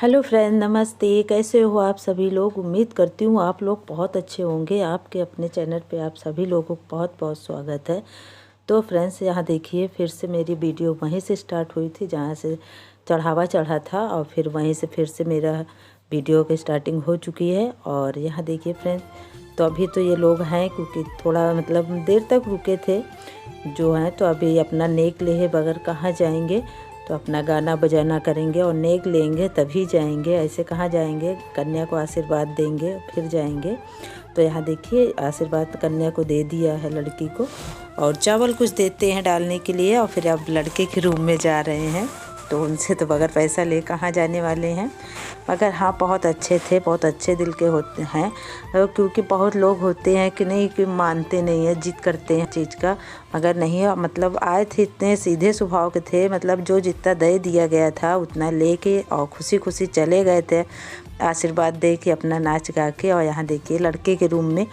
Hello friend, नमस्ते। कैसे हो आप सभी लोग? उम्मीद करती हूँ आप लोग बहुत अच्छे होंगे। आपके अपने चैनल पे आप सभी लोगों को बहुत बहुत स्वागत है। तो फ्रेंड्स, यहाँ देखिए फिर से मेरी वीडियो वहीं से स्टार्ट हुई थी जहाँ से चढ़ावा चढ़ा था, और फिर वहीं से फिर से मेरा वीडियो की स्टार्टिंग हो चुकी है। और यहाँ देखिए फ्रेंड्स, तो अभी तो ये लोग हैं क्योंकि थोड़ा मतलब देर तक रुके थे जो हैं, तो अभी अपना नेक लेहे बगैर कहाँ जाएंगे, तो अपना गाना बजाना करेंगे और नेक लेंगे तभी जाएंगे। ऐसे कहाँ जाएंगे? कन्या को आशीर्वाद देंगे फिर जाएंगे। तो यहाँ देखिए आशीर्वाद कन्या को दे दिया है लड़की को, और चावल कुछ देते हैं डालने के लिए, और फिर अब लड़के के रूम में जा रहे हैं। तो उनसे तो बगैर पैसा ले कहाँ जाने वाले हैं। मगर हाँ, बहुत अच्छे थे, बहुत अच्छे दिल के होते हैं। क्योंकि बहुत लोग होते हैं कि नहीं, कि मानते नहीं है, जिद करते हैं चीज़ का। मगर नहीं, मतलब आए थे इतने सीधे स्वभाव के थे, मतलब जो जितना दे दिया गया था उतना लेके और खुशी खुशी चले गए थे, आशीर्वाद दे के अपना नाच गा के। और यहाँ देखिए लड़के के रूम में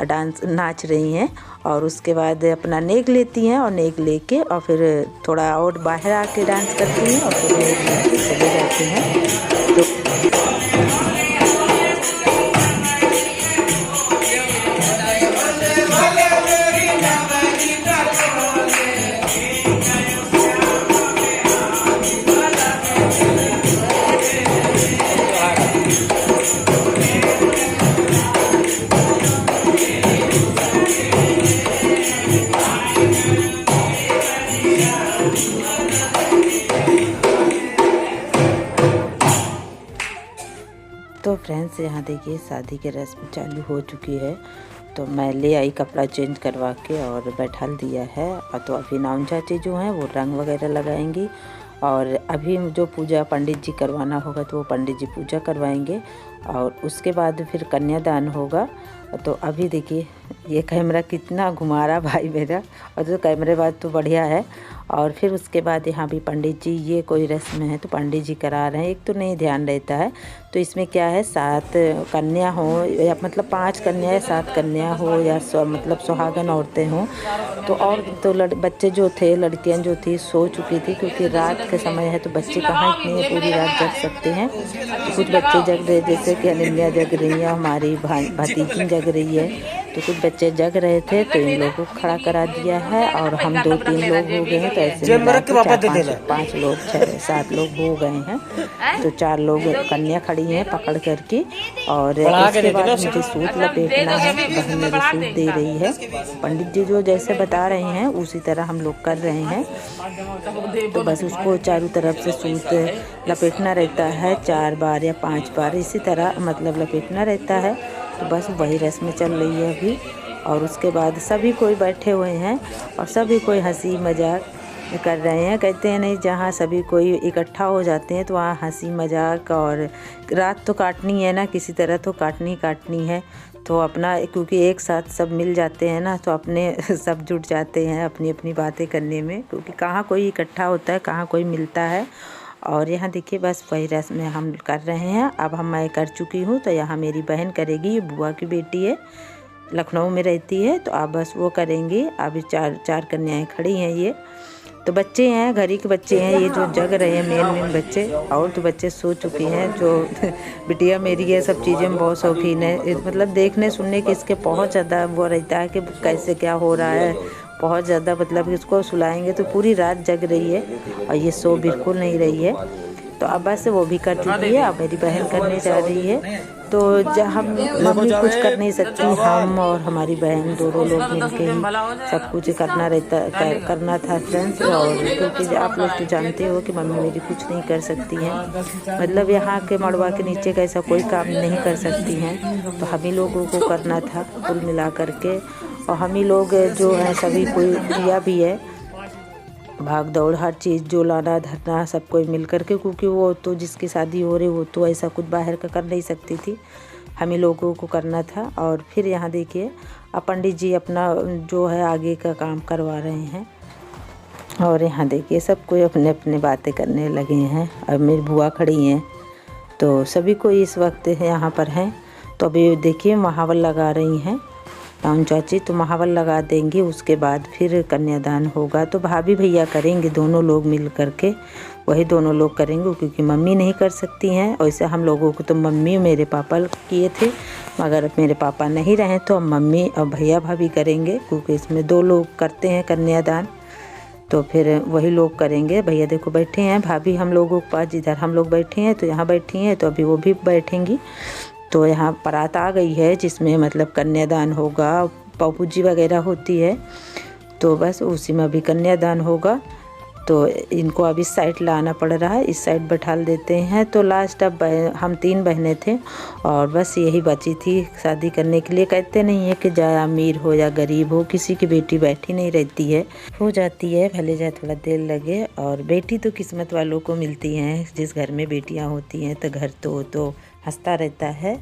डांस नाच रही हैं, और उसके बाद अपना नेक लेती हैं, और नेक लेके और फिर थोड़ा और बाहर आके डांस करती हैं, और फिर नेक लेके चले जाती हैं। तो फ्रेंड्स, यहाँ देखिए शादी की रस्म चालू हो चुकी है। तो मैं ले आई कपड़ा चेंज करवा के और बैठा दिया है। और तो अभी नाउन चाची जो हैं वो रंग वगैरह लगाएंगी, और अभी जो पूजा पंडित जी करवाना होगा तो वो पंडित जी पूजा करवाएंगे, और उसके बाद फिर कन्यादान होगा। तो अभी देखिए ये कैमरा कितना घुमा रहा भाई मेरा, और जो कैमरे बाद तो बढ़िया है। और फिर उसके बाद यहाँ भी पंडित जी, ये कोई रस्म है तो पंडित जी करा रहे हैं। एक तो नहीं ध्यान रहता है, तो इसमें क्या है 7 कन्या हो, या मतलब 5 कन्या या 7 कन्या हो, या मतलब सुहागन औरतें हों। तो और तो बच्चे जो थे, लड़कियां जो थी सो चुकी थी, क्योंकि रात के समय है तो बच्चे कहाँ इतनी पूरी रात जग सकते हैं। तो कुछ बच्चे जग रहे, जैसे कि अनन्या जग रही है, हमारी भतीजी जग रही है। तो कुछ बच्चे जग रहे थे, तो इन लोगों को खड़ा करा दिया है, और हम 2-3 लोग हो गए हैं। तो ऐसे मिला के 4-5 लोग 6-7 लोग हो गए हैं। तो 4 लोग कन्या खड़ी हैं पकड़ करके, और उसके बाद मुझे सूट लपेटना है। बहन मेरी सूट दे रही है, पंडित जी जो जैसे बता रहे हैं उसी तरह हम लोग कर रहे हैं। तो बस उसको चारों तरफ से सूट लपेटना रहता है 4 बार या 5 बार, इसी तरह मतलब लपेटना रहता है। तो बस वही रस्में चल रही है अभी। और उसके बाद सभी कोई बैठे हुए हैं, और सभी कोई हंसी मजाक कर रहे हैं। कहते हैं नहीं, जहाँ सभी कोई इकट्ठा हो जाते हैं तो वहाँ हंसी मजाक, और रात तो काटनी है ना, किसी तरह तो काटनी है। तो अपना, क्योंकि एक साथ सब मिल जाते हैं ना, तो अपने सब जुट जाते हैं अपनी अपनी बातें करने में, क्योंकि कहाँ कोई इकट्ठा होता है, कहाँ कोई मिलता है। और यहाँ देखिए बस वही रस्म हम कर रहे हैं। अब मैं कर चुकी हूँ, तो यहाँ मेरी बहन करेगी, ये बुआ की बेटी है, लखनऊ में रहती है। तो अब बस वो करेंगी। अभी 4 कन्याएं खड़ी हैं ये। तो बच्चे हैं, घर ही के बच्चे हैं ये जो जग रहे हैं, मेन बच्चे। और तो बच्चे सो चुके हैं। जो बिटिया मेरी है सब चीज़ें में बहुत शौकीन है, मतलब देखने सुनने के इसके बहुत ज़्यादा वो रहता है कि कैसे क्या हो रहा है, बहुत ज़्यादा। मतलब इसको सुलाएंगे तो पूरी रात जग रही है, और ये सो बिल्कुल नहीं रही है। तो अब बस वो भी कर चुकी है, अब मेरी बहन करने जा रही है। तो जब हम मम्मी कुछ कर नहीं सकती, हम और हमारी बहन दोनों लोग मिलके ही सब कुछ करना था फ्रेंड्स। और क्योंकि आप लोग तो जानते हो कि मम्मी मेरी कुछ नहीं कर सकती हैं, मतलब यहाँ के मड़वा के नीचे का ऐसा कोई काम नहीं कर सकती हैं। तो हम ही लोगों को करना था कुल मिला करके, और हम ही लोग जो हैं सभी कोई किया भी है, भाग दौड़ हर चीज़ जो लाना धरना सब कोई मिल कर के, क्योंकि वो तो जिसकी शादी हो रही वो तो ऐसा कुछ बाहर का कर नहीं सकती थी, हम ही लोगों को करना था। और फिर यहाँ देखिए अब पंडित जी अपना जो है आगे का काम करवा रहे हैं, और यहाँ देखिए सब कोई अपने अपने बातें करने लगे हैं। अब मेरी बुआ खड़ी हैं, तो सभी कोई इस वक्त यहाँ पर हैं। तो अभी देखिए महावर लगा रही हैं, नाउन चाची तो महावर लगा देंगी, उसके बाद फिर कन्यादान होगा। तो भाभी भैया करेंगे, दोनों लोग मिल करके वही दोनों लोग करेंगे, क्योंकि मम्मी नहीं कर सकती हैं। वैसे हम लोगों को तो मम्मी मेरे पापा किए थे, मगर मेरे पापा नहीं रहे तो अब मम्मी और भैया भाभी करेंगे, क्योंकि इसमें 2 लोग करते हैं कन्यादान, तो फिर वही लोग करेंगे। भैया देखो बैठे हैं, भाभी हम लोगों के पास जिधर हम लोग बैठे हैं तो यहाँ बैठी हैं, तो अभी वो भी बैठेंगी। तो यहाँ बारात आ गई है जिसमें मतलब कन्यादान होगा, पापूजी वगैरह होती है, तो बस उसी में अभी कन्यादान होगा। तो इनको अभी इस साइड लाना पड़ रहा है, इस साइड बैठाल देते हैं। तो लास्ट अब हम 3 बहनें थे और बस यही बची थी शादी करने के लिए। कहते नहीं है कि चाहे अमीर हो या गरीब हो, किसी की बेटी बैठी नहीं रहती है, हो जाती है, भले जाए थोड़ा देर लगे। और बेटी तो किस्मत वालों को मिलती हैं, जिस घर में बेटियाँ होती हैं तो घर तो हंसता रहता है।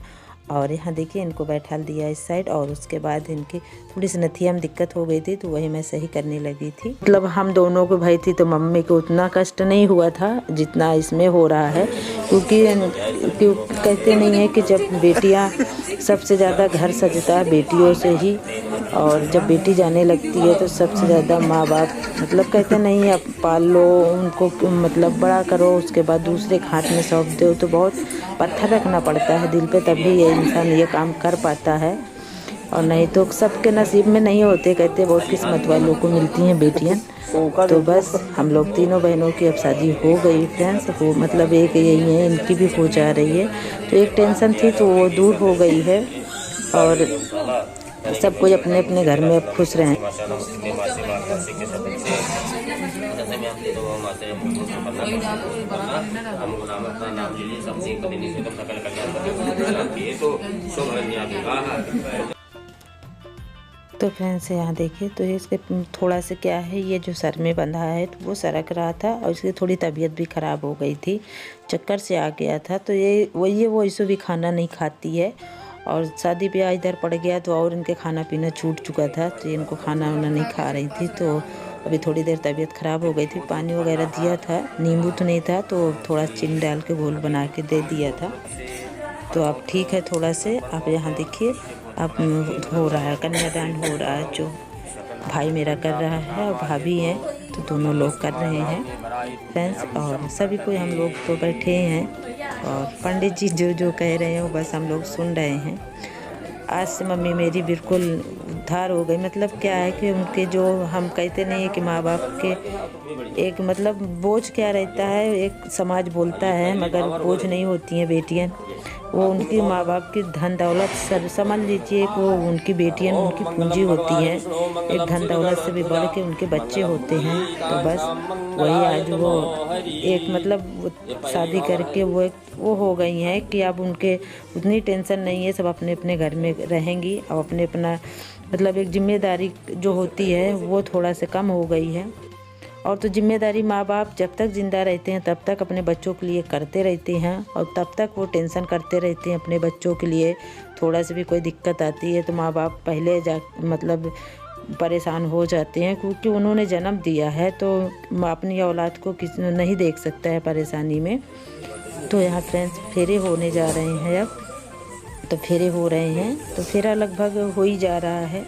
और यहाँ देखिए इनको बैठा दिया इस साइड, और उसके बाद इनकी थोड़ी सी नथिया में दिक्कत हो गई थी, तो वही मैं सही करने लगी थी। मतलब हम दोनों को भाई थी तो मम्मी को उतना कष्ट नहीं हुआ था जितना इसमें हो रहा है, क्योंकि कहते नहीं है कि जब बेटियाँ सबसे ज़्यादा घर सजता है बेटियों से ही, और जब बेटी जाने लगती है तो सबसे ज़्यादा माँ बाप मतलब कहते नहीं है, अब पाल लो उनको, मतलब बड़ा करो, उसके बाद दूसरे के हाथ में सौंप दो। तो बहुत पत्थर रखना पड़ता है दिल पे, तभी ये इंसान ये काम कर पाता है, और नहीं तो सबके नसीब में नहीं होते। कहते बहुत किस्मत वालों को मिलती हैं बेटियां। तो बस हम लोग तीनों बहनों की अब शादी हो गई फ्रेंड्स, वो मतलब एक यही है, इनकी भी हो जा रही है। तो एक टेंशन थी तो वो दूर हो गई है, और सब कोई अपने अपने घर में अब खुश रहें। तो फ्रेंड्स यहाँ देखिए, तो इसके थोड़ा सा क्या है, ये जो सर में बंधा है तो वो सरक रहा था, और इसकी थोड़ी तबीयत भी ख़राब हो गई थी, चक्कर से आ गया था। तो वो ऐसे भी खाना नहीं खाती है, और शादी ब्याह इधर पड़ गया तो और इनके खाना पीना छूट चुका था, तो इनको खाना वाना नहीं खा रही थी। तो अभी थोड़ी देर तबीयत ख़राब हो गई थी, पानी वगैरह दिया था, नींबू तो नहीं था तो थोड़ा चीनी डाल के घोल बना के दे दिया था। तो अब ठीक है थोड़ा से। आप यहाँ देखिए अब हो रहा है कन्यादान, हो रहा है, जो भाई मेरा कर रहा है और भाभी है, तो दोनों लोग कर रहे हैं फ्रेंड्स। और सभी कोई हम लोग तो बैठे हैं, और पंडित जी जो जो कह रहे हैं वो बस हम लोग सुन रहे हैं। आज से मम्मी मेरी बिल्कुल उद्धार हो गई। मतलब क्या है कि उनके जो हम कहते नहीं है कि माँ बाप के एक मतलब बोझ क्या रहता है, एक समाज बोलता है, मगर बोझ नहीं होती हैं बेटियां। वो उनकी माँ बाप की धन दौलत सर समझ लीजिए कि वो उनकी बेटियां उनकी पूंजी होती हैं, एक धन दौलत से भी बढ़ के उनके बच्चे होते हैं। तो बस वही आज वो एक मतलब वो शादी करके वो हो गई हैं कि अब उनके उतनी टेंशन नहीं है, सब अपने अपने घर में रहेंगी, और अपने अपना मतलब एक जिम्मेदारी जो होती है वो थोड़ा से कम हो गई है। और तो जिम्मेदारी माँ बाप जब तक ज़िंदा रहते हैं तब तक अपने बच्चों के लिए करते रहते हैं, और तब तक वो टेंशन करते रहते हैं अपने बच्चों के लिए। थोड़ा सा भी कोई दिक्कत आती है तो माँ बाप पहले मतलब परेशान हो जाते हैं, क्योंकि उन्होंने जन्म दिया है, तो अपनी औलाद को किसी नहीं देख सकता है परेशानी में। तो यहाँ फ्रेंड्स फेरे होने जा रहे हैं अब, तो फेरे हो रहे हैं, तो फेरा लगभग हो ही जा रहा है,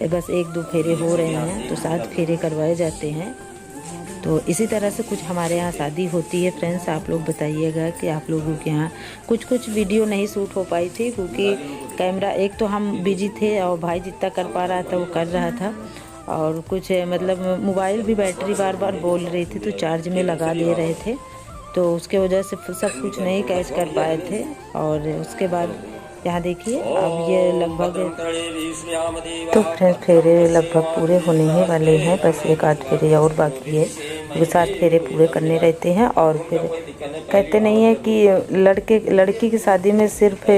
बस 1-2 फेरे हो रहे हैं, तो 7 फेरे करवाए जाते हैं। तो इसी तरह से कुछ हमारे यहाँ शादी होती है फ्रेंड्स। आप लोग बताइएगा कि आप लोगों के यहाँ कुछ वीडियो नहीं शूट हो पाई थी, क्योंकि कैमरा एक तो हम बिजी थे, और भाई जितना कर पा रहा था वो कर रहा था, और कुछ मतलब मोबाइल भी बैटरी बार बार बोल रही थी, तो चार्ज में लगा ले रहे थे, तो उसके वजह से सब कुछ नहीं कैच कर पाए थे। और उसके बाद यहाँ देखिए अब ये लगभग तो फ्रेंड्स फेरे लगभग पूरे होने ही वाले हैं, बस 1-8 फेरे और बाकी है, वो 7 फेरे पूरे करने रहते हैं। और फिर कहते नहीं है कि लड़की की शादी में सिर्फ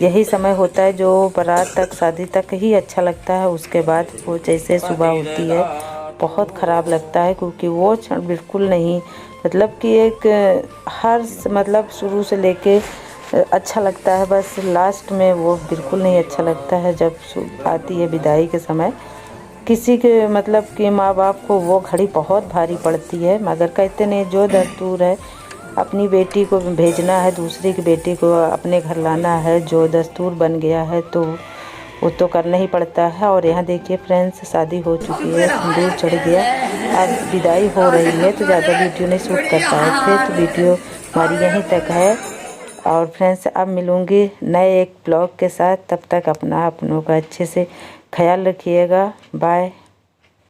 यही समय होता है जो बारात तक शादी तक ही अच्छा लगता है, उसके बाद वो जैसे सुबह होती है बहुत ख़राब लगता है, क्योंकि वो क्षण बिल्कुल नहीं मतलब कि एक हर मतलब शुरू से लेके अच्छा लगता है, बस लास्ट में वो बिल्कुल नहीं अच्छा लगता है। जब आती है विदाई के समय, किसी के मतलब कि माँ बाप को वो घड़ी बहुत भारी पड़ती है, मगर कहते नहीं जो दस्तूर है अपनी बेटी को भेजना है, दूसरी की बेटी को अपने घर लाना है, जो दस्तूर बन गया है, तो वो तो करना ही पड़ता है। और यहाँ देखिए फ्रेंड्स, शादी हो चुकी है, सिंदूर चढ़ गया, अब विदाई हो रही है, तो ज़्यादा वीडियो नहीं शूट कर पाए थे, तो वीडियो हमारी यहीं तक है। और फ्रेंड्स अब मिलूँगी नए एक ब्लॉग के साथ, तब तक अपनों का अच्छे से ख्याल रखिएगा। बाय।